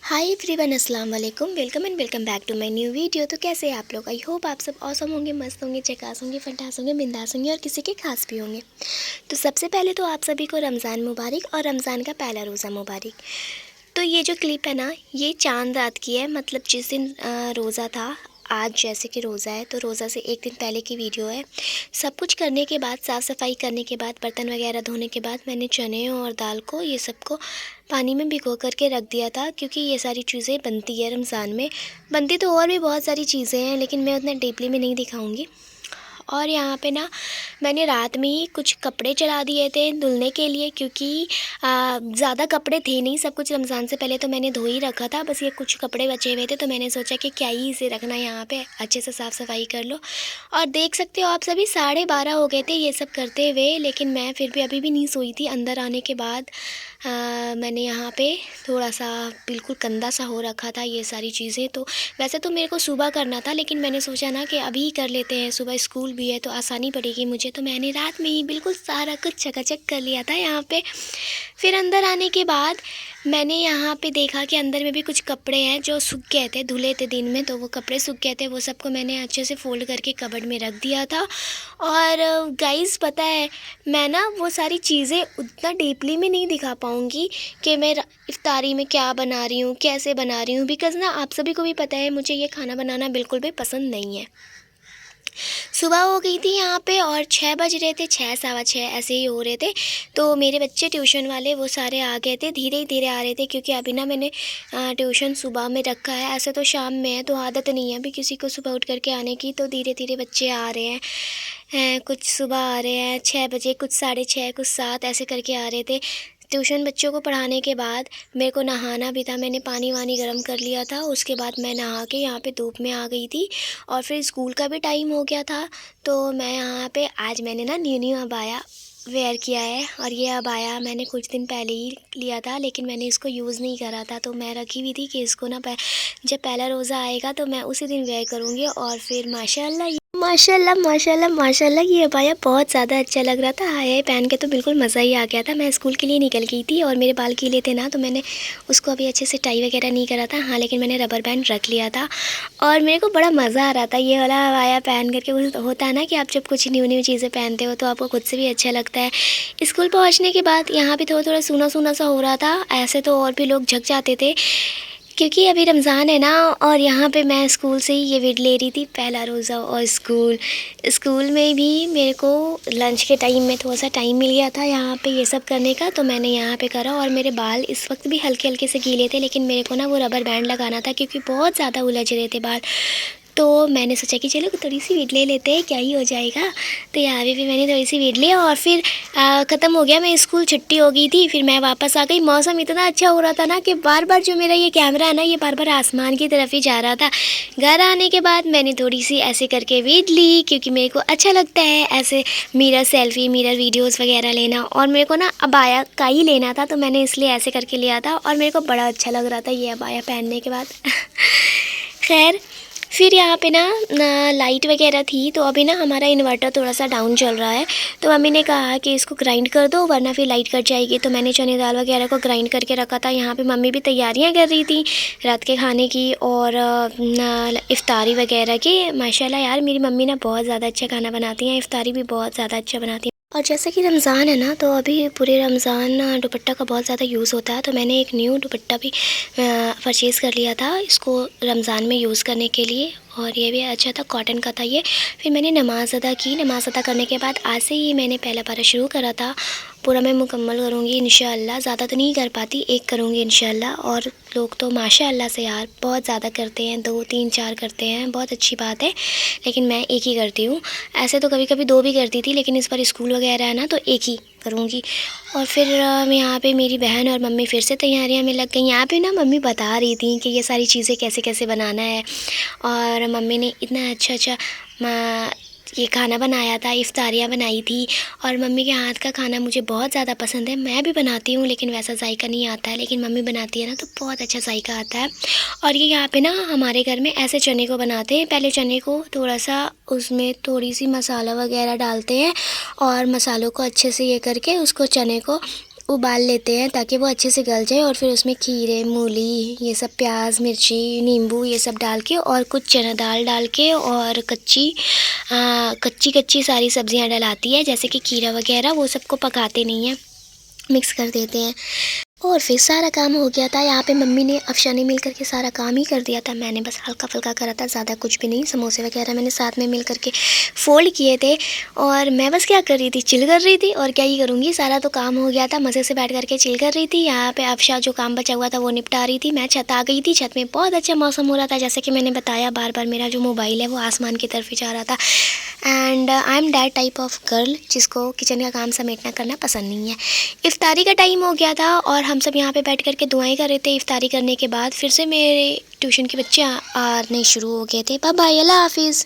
हाय everyone, अस्सलाम वालेकुम। Welcome and welcome back to my new video. तो कैसे हैं आप लोग? आई होप आप सब औसम होंगे, मस्त होंगे, चकास होंगे, फंटास होंगे, बिंदास होंगे और किसी के खास भी होंगे। तो सबसे पहले तो आप सभी को रमज़ान मुबारक और रमज़ान का पहला रोज़ा मुबारक। तो ये जो क्लिप है ना, ये चांद रात की है। मतलब जिस दिन रोज़ा था, आज जैसे कि रोज़ा है तो रोज़ा से एक दिन पहले की वीडियो है। सब कुछ करने के बाद, साफ़ सफाई करने के बाद, बर्तन वगैरह धोने के बाद मैंने चने और दाल को, ये सबको पानी में भिगो करके रख दिया था, क्योंकि ये सारी चीज़ें बनती है रमज़ान में। बनती तो और भी बहुत सारी चीज़ें हैं, लेकिन मैं उतना डीपली में नहीं दिखाऊंगी। और यहाँ पे ना मैंने रात में ही कुछ कपड़े चला दिए थे धुलने के लिए, क्योंकि ज़्यादा कपड़े थे नहीं। सब कुछ रमज़ान से पहले तो मैंने धो ही रखा था, बस ये कुछ कपड़े बचे हुए थे। तो मैंने सोचा कि क्या ही इसे रखना, यहाँ पे अच्छे से साफ़ सफाई कर लो। और देख सकते हो आप सभी, 12:30 हो गए थे ये सब करते हुए, लेकिन मैं फिर भी अभी भी नहीं सोई थी। अंदर आने के बाद मैंने यहाँ पे थोड़ा सा बिल्कुल गंदा सा हो रखा था ये सारी चीज़ें। तो वैसे तो मेरे को सुबह करना था, लेकिन मैंने सोचा ना कि अभी कर लेते हैं, सुबह स्कूल भी है तो आसानी पड़ेगी मुझे। तो मैंने रात में ही बिल्कुल सारा कुछ चकाचक कर लिया था यहाँ पे। फिर अंदर आने के बाद मैंने यहाँ पे देखा कि अंदर में भी कुछ कपड़े हैं जो सूख गए थे, धुले थे दिन में, तो वो कपड़े सूख गए थे। वो सबको मैंने अच्छे से फ़ोल्ड करके कबर्ड में रख दिया था। और गाइस, पता है, मैं ना वो सारी चीज़ें उतना डीपली में नहीं दिखा पाऊँगी कि मैं इफ्तारी में क्या बना रही हूँ, कैसे बना रही हूँ, बिकॉज़ ना आप सभी को भी पता है मुझे ये खाना बनाना बिल्कुल भी पसंद नहीं है। सुबह हो गई थी यहाँ पे और 6 बज रहे थे, 6 सवा 6 ऐसे ही हो रहे थे। तो मेरे बच्चे ट्यूशन वाले वो सारे आ गए थे, धीरे ही धीरे आ रहे थे, क्योंकि अभी ना मैंने ट्यूशन सुबह में रखा है। ऐसे तो शाम में है, तो आदत नहीं है अभी किसी को सुबह उठ करके आने की। तो धीरे धीरे बच्चे आ रहे हैं, कुछ सुबह आ रहे हैं 6 बजे, कुछ 6:30, कुछ 7 ऐसे करके आ रहे थे। ट्यूशन बच्चों को पढ़ाने के बाद मेरे को नहाना भी था। मैंने पानी वानी गर्म कर लिया था, उसके बाद मैं नहा के यहाँ पे धूप में आ गई थी। और फिर स्कूल का भी टाइम हो गया था। तो मैं यहाँ पे आज मैंने ना न्यू अबाया वेयर किया है। और ये अबाया मैंने कुछ दिन पहले ही लिया था, लेकिन मैंने इसको यूज़ नहीं करा था। तो मैं रखी हुई थी कि इसको ना जब पहला रोज़ा आएगा तो मैं उसी दिन वेयर करूँगी। और फिर माशाल्लाह माशाल्लाह माशाल्लाह माशाल्लाह ये अबाया बहुत ज़्यादा अच्छा लग रहा था। हाय हाय पहन के तो बिल्कुल मज़ा ही आ गया था। मैं स्कूल के लिए निकल गई थी और मेरे बाल गीले थे ना, तो मैंने उसको अभी अच्छे से टाई वगैरह नहीं करा था। हाँ, लेकिन मैंने रबर बैंड रख लिया था और मेरे को बड़ा मज़ा आ रहा था ये वाला अबाया पहन करके। होता है ना कि आप जब कुछ न्यू न्यू चीज़ें पहनते हो तो आपको खुद से भी अच्छा लगता है। स्कूल पहुँचने के बाद यहाँ पर थोड़ा थोड़ा सूना सूना सा हो रहा था। ऐसे तो और भी लोग झक जाते थे, क्योंकि अभी रमज़ान है ना। और यहाँ पे मैं स्कूल से ही ये वीड ले रही थी, पहला रोज़ा और स्कूल में भी मेरे को लंच के टाइम में थोड़ा सा टाइम मिल गया था यहाँ पे ये सब करने का। तो मैंने यहाँ पे करा और मेरे बाल इस वक्त भी हल्के हल्के से गीले थे, लेकिन मेरे को ना वो रबर बैंड लगाना था क्योंकि बहुत ज़्यादा उलझ रहे थे बाल। तो मैंने सोचा कि चलो थोड़ी सी वीड ले लेते हैं, क्या ही हो जाएगा। तो यहाँ पे भी मैंने थोड़ी सी वीड ली और फिर ख़त्म हो गया। मैं स्कूल छुट्टी हो गई थी, फिर मैं वापस आ गई। मौसम इतना अच्छा हो रहा था ना कि बार बार जो मेरा ये कैमरा है ना, ये बार बार आसमान की तरफ ही जा रहा था। घर आने के बाद मैंने थोड़ी सी ऐसे करके वीड ली, क्योंकि मेरे को अच्छा लगता है ऐसे मिरर सेल्फ़ी, मिरर वीडियोज़ वगैरह लेना। और मेरे को ना अबाया का ही लेना था, तो मैंने इसलिए ऐसे करके लिया था और मेरे को बड़ा अच्छा लग रहा था ये अबाया पहनने के बाद। खैर, फिर यहाँ पे ना लाइट वगैरह थी, तो अभी ना हमारा इन्वर्टर थोड़ा सा डाउन चल रहा है। तो मम्मी ने कहा कि इसको ग्राइंड कर दो वरना फिर लाइट कट जाएगी। तो मैंने चने दाल वगैरह को ग्राइंड करके रखा था। यहाँ पे मम्मी भी तैयारियाँ कर रही थी रात के खाने की और इफ़्तारी वगैरह की। माशाल्लाह यार, मेरी मम्मी ना बहुत ज़्यादा अच्छा खाना बनाती हैं, इफ़्तारी भी बहुत ज़्यादा अच्छा बनाती हैं। और जैसे कि रमज़ान है ना, तो अभी पूरे रमज़ान दुपट्टा का बहुत ज़्यादा यूज़ होता है। तो मैंने एक न्यू दुपट्टा भी परचेज़ कर लिया था इसको रमज़ान में यूज़ करने के लिए। और ये भी अच्छा था, कॉटन का था ये। फिर मैंने नमाज़ अदा की। नमाज़ अदा करने के बाद आज से ही मैंने पहला पारा शुरू करा था। पूरा मैं मुकम्मल करूँगी इंशाअल्लाह। ज़्यादा तो नहीं कर पाती, एक करूँगी इंशाअल्लाह। और लोग तो माशाअल्लाह से यार बहुत ज़्यादा करते हैं, 2 3 4 करते हैं, बहुत अच्छी बात है। लेकिन मैं एक ही करती हूँ। ऐसे तो कभी कभी 2 भी करती थी, लेकिन इस बार स्कूल वगैरह है ना, तो एक ही करूँगी। और फिर यहाँ पे मेरी बहन और मम्मी फिर से तैयारियाँ में लग गई। यहाँ पे ना मम्मी बता रही थी कि ये सारी चीज़ें कैसे कैसे बनाना है। और मम्मी ने इतना अच्छा ये खाना बनाया था, इफ़्तारियाँ बनाई थी। और मम्मी के हाथ का खाना मुझे बहुत ज़्यादा पसंद है। मैं भी बनाती हूँ लेकिन वैसा जायका नहीं आता है, लेकिन मम्मी बनाती है ना तो बहुत अच्छा जायका आता है। और ये यहाँ पे ना हमारे घर में ऐसे चने को बनाते हैं। पहले चने को थोड़ा सा उसमें थोड़ी सी मसाला वगैरह डालते हैं और मसालों को अच्छे से ये करके उसको चने को उबाल लेते हैं ताकि वो अच्छे से गल जाए, और फिर उसमें खीरे, मूली, ये सब, प्याज, मिर्ची, नींबू, ये सब डाल के और कुछ चना दाल डाल के और कच्ची सारी सब्जियां डलाती है, जैसे कि खीरा वगैरह, वो सबको पकाते नहीं हैं, मिक्स कर देते हैं। और फिर सारा काम हो गया था। यहाँ पे मम्मी ने, अफशा ने मिल करके सारा काम ही कर दिया था, मैंने बस हल्का फुल्का करा था, ज़्यादा कुछ भी नहीं। समोसे वगैरह मैंने साथ में मिल करके फोल्ड किए थे, और मैं बस क्या कर रही थी, चिल कर रही थी, और क्या ही करूँगी, सारा तो काम हो गया था, मज़े से बैठ करके चिल कर रही थी। यहाँ पे अफशा जो काम बचा हुआ था वो निपटा रही थी, मैं छत आ गई थी। छत में बहुत अच्छा मौसम हो रहा था, जैसे कि मैंने बताया, बार बार मेरा जो मोबाइल है वो आसमान की तरफ ही जा रहा था। And I am that type of girl जिसको किचन का काम समेटना करना पसंद नहीं है। इफ्तारी का टाइम हो गया था और हम सब यहाँ पे बैठ करके दुआएं कर रहे थे। इफ्तारी करने के बाद फिर से मेरे ट्यूशन के बच्चे आने शुरू हो गए थे। बाय बाय, अल्लाह हाफिज़।